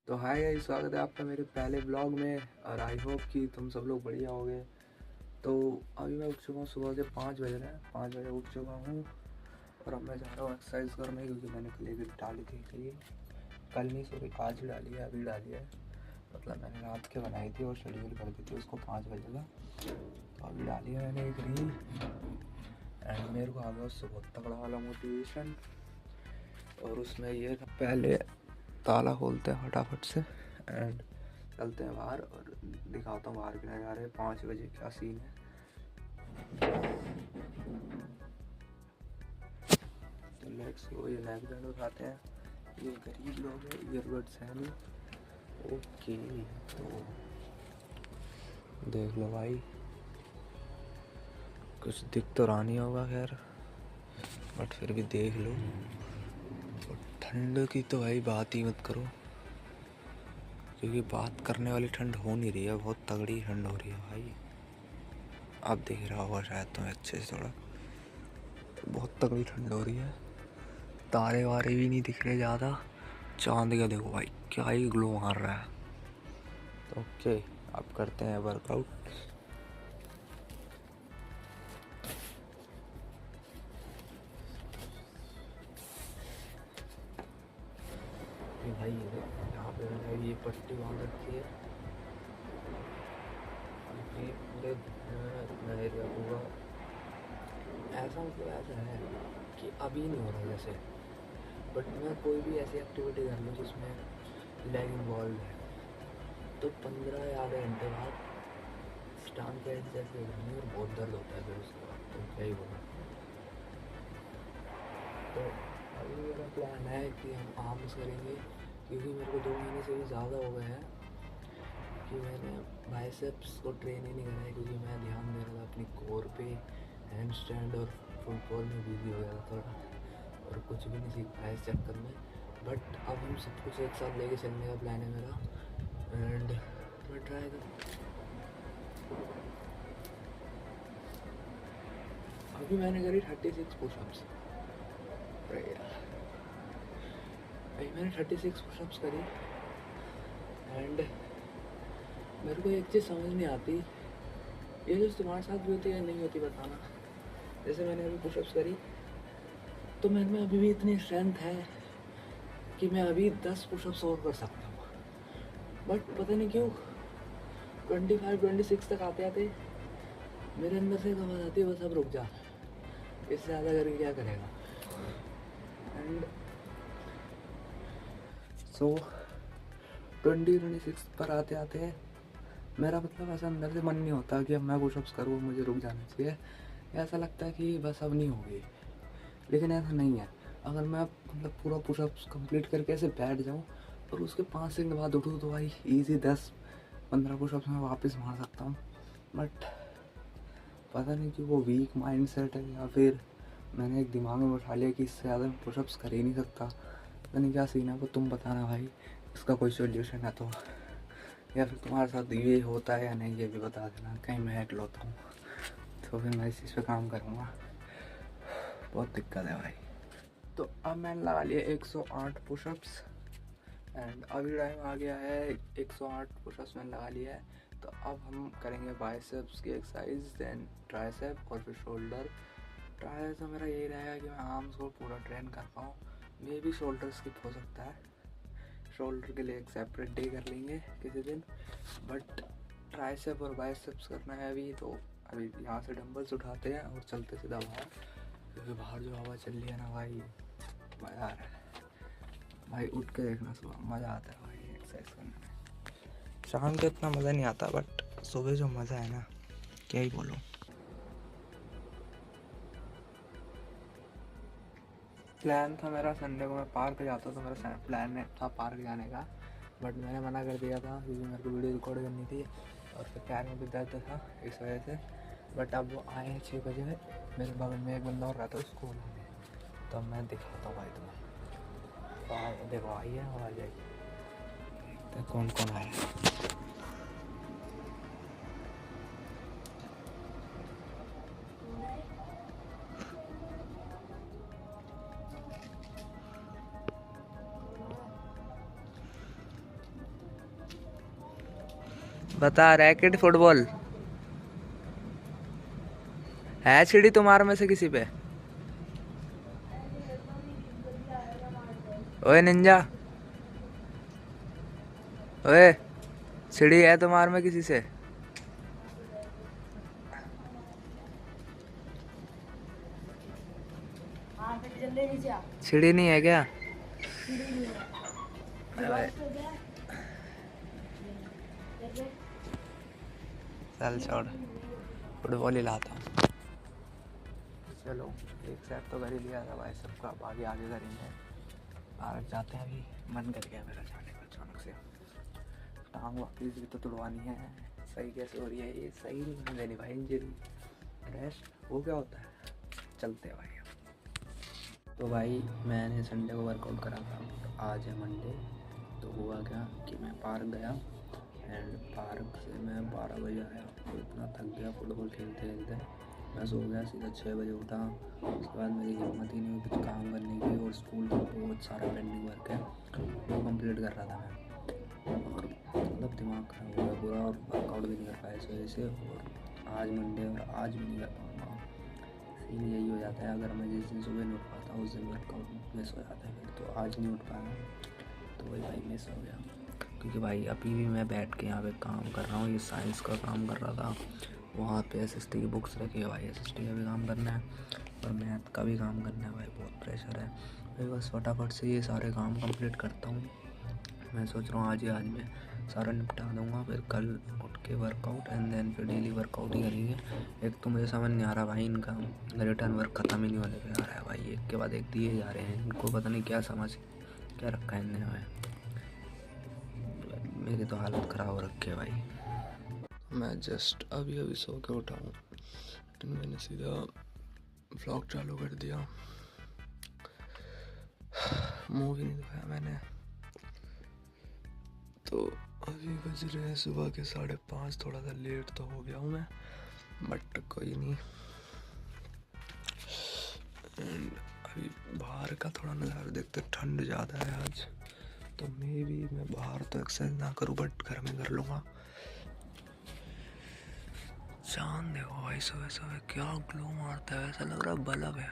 तो hi guys, स्वागत है आपका मेरे पहले ब्लॉग में। और आई होप कि तुम सब लोग बढ़िया होगे। तो अभी मैं उठ चुका हूँ, सुबह के 5 बज रहे हैं, 5 बजे उठ चुका हूँ। और अब मैं जा रहा हूँ एक्सरसाइज करने, क्योंकि मैंने कल एक डाली थी रील। कल नहीं, सॉरी, आज ही डाली है, अभी डाली है। मतलब मैंने रात के बनाई थी और शेड्यूल कर दी थी उसको 5 बजे का। तो अभी डाली है मैंने एक रील, एंड मेरे को आ गया उससे बहुत तगड़ा वाला मोटिवेशन। और उसमें ये पहले ताला खोलते हैं फटाफट से एंड चलते हैं बाहर और दिखाता हूँ बाहर के नज़ारे। 5 बजे क्या सीन है। तो लेट्स गो। ये नेक बैंड उठाते हैं, ये गरीब लोग हैं, ईयरबड्स हैं नहीं। ओके, तो देख लो भाई, कुछ दिख तो रहा नहीं होगा खैर, बट फिर भी देख लो। और ठंड की तो भाई बात ही मत करो, क्योंकि बात करने वाली ठंड हो नहीं रही है, बहुत तगड़ी ठंड हो रही है भाई। आप देख रहा होगा शायद तुम्हें अच्छे से थोड़ा, बहुत तगड़ी ठंड हो रही है। तारे वारे भी नहीं दिख रहे ज़्यादा। चांद का देखो भाई, क्या ही ग्लो मार रहा है। तो ओके, अब करते हैं वर्कआउट। भाई यहाँ पे मैंने ये पट्टी बांध रखी है, ये पूरे इतना एरिया पूरा ऐसा, मतलब ऐसा है कि अभी नहीं हो रहा जैसे। बट मैं कोई भी ऐसी एक्टिविटी कर लूँ जिसमें लेग इन्वॉल्व है, तो 15 या आधे घंटे बाद स्टान के हेड जैसे हो जाएंगे और बहुत दर्द होता है फिर उसके बाद। तो क्या ही बोला। तो अभी मेरा प्लान है कि हम आर्म्स करेंगे, क्योंकि मेरे को 2 महीने से भी ज़्यादा हो गए हैं कि मैंने बाइसेप्स को ट्रेन ही नहीं करा है, क्योंकि मैं ध्यान दे रहा था अपनी कोर पे, हैंड स्टैंड और फुटबॉल में बिजी हो गया था थोड़ा, और कुछ भी नहीं सीख पाया इस चक्कर में। बट अब हम सब कुछ एक साथ लेके चलने का प्लान है मेरा, एंड मैं ट्राई कर। अभी मैंने करी 36 पुशअप्स। भाई मैंने 36 पुशअप्स करी, एंड मेरे को एक चीज़ समझ नहीं आती, ये चीज़ तुम्हारे साथ भी होती है या नहीं होती बताना। जैसे मैंने अभी पुशअप्स करी, तो मेरे में अभी भी इतनी स्ट्रेंथ है कि मैं अभी 10 पुशअप्स और कर सकता हूँ। बट पता नहीं क्यों 25-26 तक आते आते मेरे अंदर से एक आवाज़ आती है, बस अब रुक जा, इससे ज़्यादा करके क्या करेगा। एंड सो 26 पर आते आते मेरा मतलब ऐसा अंदर से मन नहीं होता कि अब मैं पुशअप्स करूँ, मुझे रुक जाना चाहिए। ऐसा लगता है कि बस अब नहीं होगी, लेकिन ऐसा नहीं है। अगर मैं मतलब पूरा पुशअप्स कंप्लीट करके ऐसे बैठ जाऊँ और उसके 5 सेकंड बाद उठूँ, तो भाई ईजी 10-15 पुशअप्स मैं वापस मार सकता हूँ। बट पता नहीं कि वो वीक माइंड सेट है, या फिर मैंने एक दिमाग में उठा लिया कि इससे ज़्यादा मैं पुशअप्स कर ही नहीं सकता। पता नहीं क्या सीन है, वो तुम बताना भाई, इसका कोई सोल्यूशन है तो, या फिर तुम्हारे साथ ये होता है या नहीं, ये भी बता देना, कहीं मैं इकलौता हूँ तो फिर मैं इस चीज़ पे काम करूँगा। बहुत दिक्कत है भाई। तो अब मैंने लगा लिया 108 पुशअप्स, एंड अभी टाइम आ गया है 108 पुशअप्स मैंने लगा लिया है। तो अब हम करेंगे बाइसेप्स की एक्सरसाइज, देन ट्राइसेप और फिर शोल्डर। ट्राई तो मेरा यही रहेगा कि मैं आर्म्स को पूरा ट्रेन कर पाऊँ। मे भी शोल्डर स्किप हो सकता है, शोल्डर के लिए एक सेपरेट डे कर लेंगे किसी दिन। बट ट्राइसेप और बाइसेप्स करना है अभी। तो अभी यहाँ से डंबल्स उठाते हैं और चलते सीधा बाहर, क्योंकि बाहर जो हवा चल रही है ना भाई, मज़ा आ रहा है भाई। उठ के देखना, सुबह मज़ा आता है भाई एक्सरसाइज करने में। शाम को इतना मज़ा नहीं आता, बट सुबह जो मज़ा है ना, क्या ही बोलूँ। प्लान था मेरा संडे को मैं पार्क जाता, तो मेरा प्लान था पार्क जाने का, बट मैंने मना कर दिया था क्योंकि मेरे को वीडियो रिकॉर्ड करनी थी और फिर पैर में भी दर्द था इस वजह से। बट अब वो आए हैं 6 बजे, मेरे बगल में एक बंदा और रहता है उसको बुलाने, तो मैं दिखाता हूँ भाई तुम्हें। तो देखो आई है, आ जाएगी, देखते हैं कौन कौन आया। बता, रैकेट फुटबॉल है सीढ़ी तुम्हारे में से किसी पे? ओए निंजा, ओए सीढ़ी है तुम्हारे में किसी से? सीढ़ी नहीं है क्या? चल छोड़, फुटबॉल ही लाता हूँ। चलो एक सेट तो कर ही लिया था भाई सबका, आगे आगे करेंगे। पार्क जाते हैं, अभी मन कर गया मेरा जाने का अचानक से। टांग वापस भी तो तुड़वानी है। सही कैसे हो रही है ये? सही नहीं होने देनी भाई इंजरी। रेस्ट वो क्या होता है? चलते हैं भाई। तो भाई मैंने संडे को वर्कआउट करा था, तो आज है मंडे। तो हुआ क्या कि मैं पार्क गया एंड पार्क से मैं 12 बजे आया। तो इतना थक गया फुटबॉल खेलते खेलते, मैं सो गया। सीधा 6 बजे उठा। उसके बाद मेरी हिम्मत ही नहीं हुई कुछ काम करने की, और स्कूल का बहुत सारा पेंडिंग वर्क है वो कंप्लीट कर रहा था मैं, और मतलब दिमाग खराब हो गया पूरा, और वर्कआउट भी नहीं कर पाया इस वजह से। और आज मंडे और आज भी नहीं कर पाऊँगा। सीन यही हो जाता है, अगर मैं जिस दिन सुबह नहीं उठ पाता उस दिन वर्कआउट मिस हो जाता है फिर। तो आज नहीं उठ पाया, तो वही भाई मिस हो गया। क्योंकि भाई अभी भी मैं बैठ के यहाँ पे काम कर रहा हूँ, ये साइंस का काम कर रहा था। वहाँ पे एसएसटी की बुक्स रखी है भाई, एसएसटी का भी काम करना है और मैथ का भी काम करना है भाई, बहुत प्रेशर है भाई। बस फटाफट से ये सारे काम कंप्लीट करता हूँ। मैं सोच रहा हूँ आज मैं सारा निपटा दूँगा, फिर कल उठ के वर्कआउट एंड देन फिर डेली वर्कआउट ही करेंगे। एक तो मुझे समझ नहीं आ रहा भाई, इनका रिटर्न वर्क ख़त्म ही नहीं होने पे आ रहा है भाई, एक के बाद एक दिए जा रहे हैं। इनको पता नहीं क्या समझ क्या रखा है इनने भाई। मेरी तो हालत ख़राब हो रखी है भाई। मैं जस्ट अभी अभी सो के उठा हूँ, मैंने सीधा व्लॉग चालू कर दिया। मूवी नहीं दिखाया मैंने। तो अभी बज रहे हैं सुबह के 5:30, थोड़ा सा लेट तो हो गया हूँ मैं, बट कोई नहीं। एंड अभी बाहर का थोड़ा नज़ारा देखते, ठंड ज़्यादा है आज, तो मे भी मैं बाहर तो एक्सरसाइज ना करूँ बट घर में कर लूँगा। चांद देखो भाई, सुबह सुबह क्या ग्लो मारता है, ऐसा लग रहा बल्ब है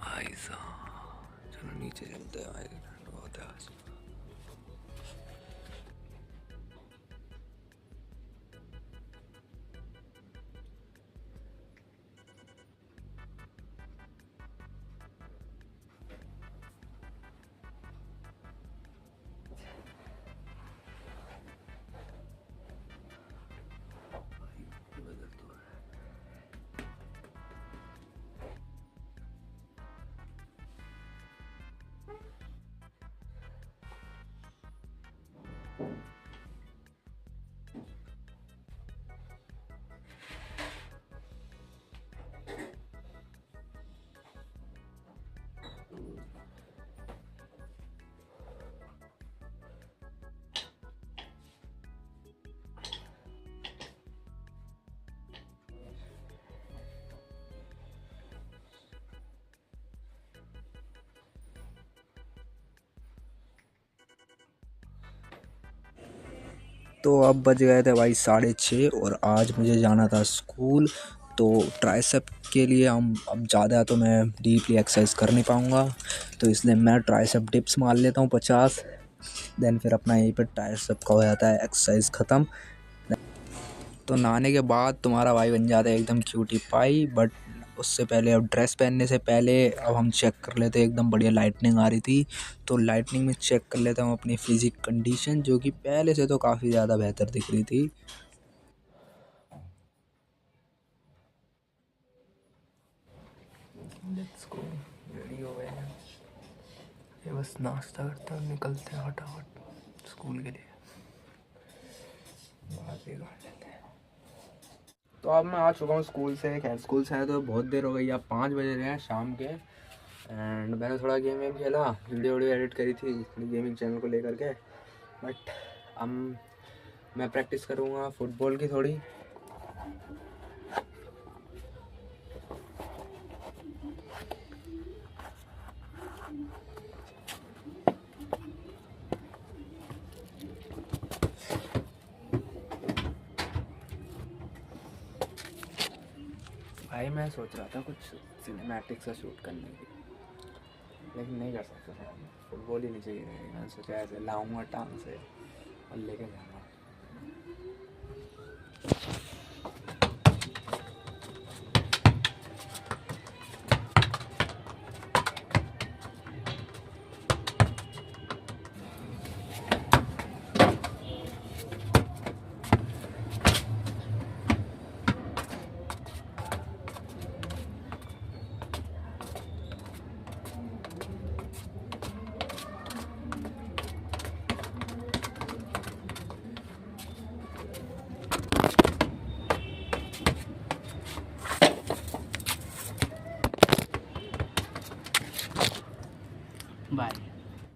भाई साहब। चलो नीचे चलते हैं भाई, ठंड बहुत है आज। तो अब बज गए थे भाई 6:30, और आज मुझे जाना था स्कूल। तो ट्राइसेप के लिए हम अब ज़्यादा तो मैं डीपली एक्सरसाइज कर नहीं पाऊँगा, तो इसलिए मैं ट्राइसेप डिप्स मार लेता हूँ 50। देन फिर अपना यहीं पर ट्राइसेप का हो जाता है एक्सरसाइज ख़त्म। तो नहाने के बाद तुम्हारा भाई बन जाता है एकदम क्यूटी पाई। बट उससे पहले, अब ड्रेस पहनने से पहले अब हम चेक कर लेते, एकदम बढ़िया लाइटनिंग आ रही थी, तो लाइटनिंग में चेक कर लेता हूँ अपनी फिजिक कंडीशन, जो कि पहले से तो काफ़ी ज़्यादा बेहतर दिख रही थी। लेट्स गो, रेडी हो गए हैं, ये बस नाश्ता करते हैं, निकलते हैं फटाफट स्कूल के लिए। बात भी कर लेते हैं। तो अब मैं आ चुका हूँ स्कूल से। खैर स्कूल से आया तो बहुत देर हो गई, अब 5 बजे रहे हैं शाम के। एंड मैंने थोड़ा गेम वेम खेला, वीडियो एडिट करी थी गेमिंग चैनल को लेकर के। बट अब मैं प्रैक्टिस करूँगा फुटबॉल की थोड़ी। भाई मैं सोच रहा था कुछ सिनेमैटिक सा शूट करने की, लेकिन नहीं कर सकता था, फुटबॉल ही नहीं चाहिए। मैंने सोचा ऐसे लाऊंगा टांग से और लेके जाऊँगा।